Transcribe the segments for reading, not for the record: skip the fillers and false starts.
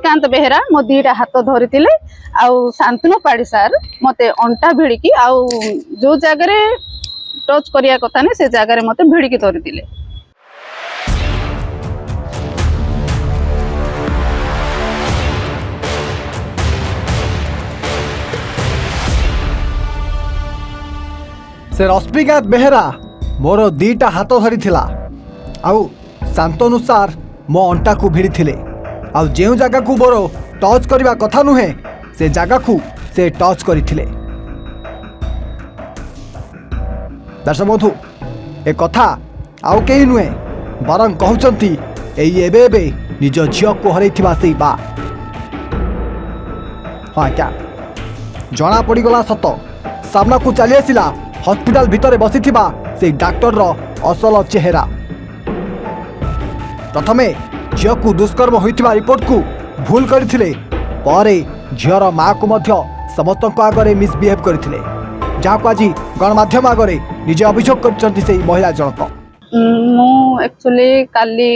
रश्मिकांत बेहेरा मो दीटा हाथ धरी आउ शांतनु पाड़ी सार मत अंटा भिड़िकी आउ जो जगह टच करिया कथा नहीं से जगह मत भिड़िकी धरी से रश्मिकांत बेहेरा मोर दीटा हाथ धरी आउ शांतनु सार मो अंटा को भिड़ी थिले आउ जे जगह को मोर टच करने कथा नुहे से जगह को से टच करथिले। दर्शक बंधु ए कथा आउ कहीं नुहे बरं कहउचंती एबे निज झियो को हरैथिबा से बा। हाँ क्या जना पड़गला सत सामना को चली आसिला हॉस्पिटल भितर बसी से डाक्टर रो असल चेहरा। प्रथमे झियो को दुष्कर्म होइथिबा रिपोर्ट को भूल करथिले परे झियर माँ को मध्य समस्त आगे मिसबिहेव करथिले जहाँ को आज गणमाध्यम आगे निजे अभियोग करछंती से महिला जनक। मु एक्चुअली काली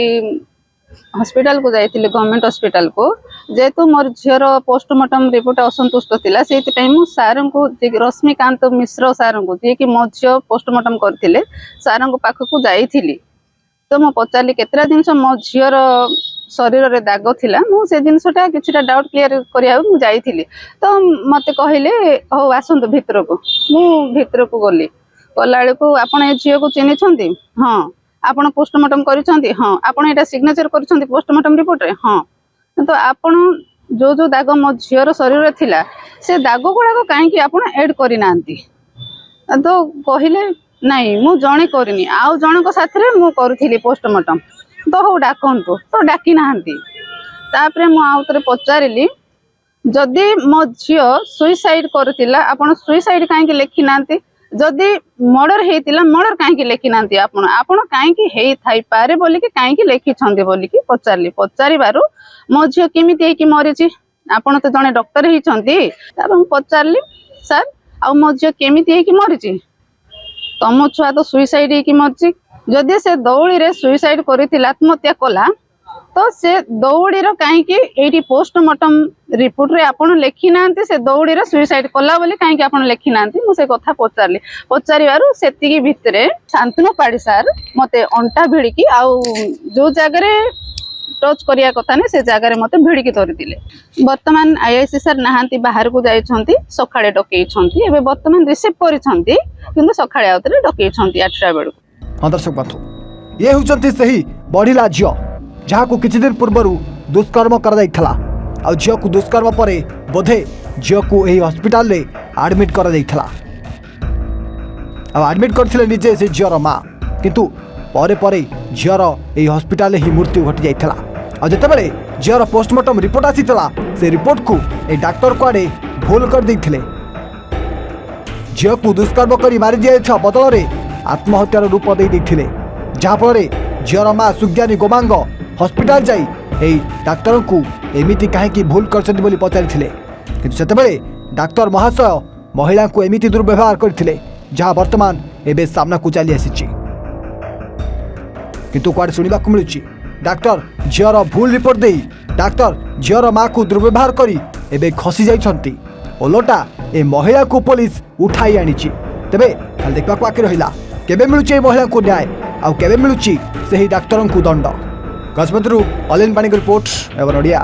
हॉस्पिटल को जाइए गवर्नमेंट हॉस्पिटल को जेहेतु मोर झीर पोस्टमार्टम रिपोर्ट असंतुष्ट थिला से मु सार को रश्मिकांत मिश्र सार को जी कि मो झील पोस्टमार्टम करथिले सार को पाख को जाइथिली तो मु पचारि केतरा दिन मो झीर शरीर रे दाग थिला मु से जिनसटा किछटा डाउट क्लियर करिया मु जाइथिली तो मते कहिले हो आसंत भितर को मु भितर को गली गला को आपण ए झील को चिन्ह छंती। हाँ आपण पोस्टमार्टम करिसंती। हाँ आपण एटा सिग्नेचर करिसंती पोस्टमार्टम रिपोर्ट रे। हाँ तो आपण जो जो दाग मो झीर शरीर रे थिला से दाग गुड़ा को कहीं आपण ऐड करि नांती तो कहिले नहीं मु जणे करिनी आउ जण को साथ रे मु करथिली पोस्टमार्टम तो हो डाकंतु तो डाकी नांती तापरे मु आउ तरे पचारिली जदि मो झियो सुइसाइड करथिला आपण सुइसाइड काहे के लेखि नांती जदि मर्डर हेतिला मर्डर काहे लेखि नांती आपण आपण काहे हेई थाई पारे बोली कि काहे लेखि छंदे बोली कि पचारली पचारिबारु मो झियो केमिति हे कि मरिछि आपण तो जने डॉक्टर ही छंती तापर पचारली सर आ मो झियो केमिति हे कि मरिछि तमो छुआ तो सुइसाइड हे कि मरिछि जदि से दौड़ी रे सुइसाइड करिथिला आत्महत्या कला तो से दौड़ी रो काहे एटी पोस्टमार्टम रिपोर्ट रे आपण लेखि नांती से दौड़ी रे सुइसाइड कला बोली काहे आपण लेखि नांती मु से कथा पचारली पचारिबारु सेतिकी भितरे शांतनु पाड़ी सार मते अंटा भिड़िकी आउ जो जगह टच करिया कथा ने से जगह मते भिड़िकी धरिथिले। वर्तमान आईआईसी सर नहांती बाहर को जाइछंती सखाळे डकई छंती एबे वर्तमान रिसीव करिछंती किंतु सखाळे आउतरे डकई छंती 8टा बेडू। हाँ दर्शक बंधु ये होचंती सही बढ़िला झियो जहाँ को किछि दिन पूर्व दुष्कर्म कर जाइथला आ झियो को दुष्कर्म परे बोधे झियो को एही हॉस्पिटल रे एडमिट कर जाइथला आ एडमिट करथिले निजे से झियोर माँ किंतु परे परे झियोर एही हॉस्पिटल ही मृत्यु घटी जाइथला आ जेतेबेले झियोर पोस्टमार्टम रिपोर्ट आसीथला से रिपोर्ट को ए डॉक्टर को आडे भूल कर देथिले झियो को दुष्कर्म करी मारि दिया बदल रे आत्महत्यार रूप दे देथिले जहाँ फल झीर माँ सुज्ञानी गोमांग हॉस्पिटल जाई एई डाक्टर को एमिति काहे भूल करछन्ति बोली पचारिथिले किंतु सेतेबेले डाक्टर महाशय महिला को एमिति दुर्व्यवहार करथिले जहाँ वर्तमान एबे सामना को चली आसीछि किंतु कुआडे सुनिबा को मिलुछि डाक्टर झीर भूल रिपोर्ट देई डाक्टर झीर माँ को दुर्व्यवहार करी एबे खसी जाइछन्ति ओलोटा ए महिला को पुलिस उठाई आनिछि तेबे खाली देखा बाकी रहिला केबे मिलुछि महिला को न्याय आउ केबे मिलुछि सही डाक्टर को दंड। गजपतरू अलिन पाणी रिपोर्ट एवं ओडिया।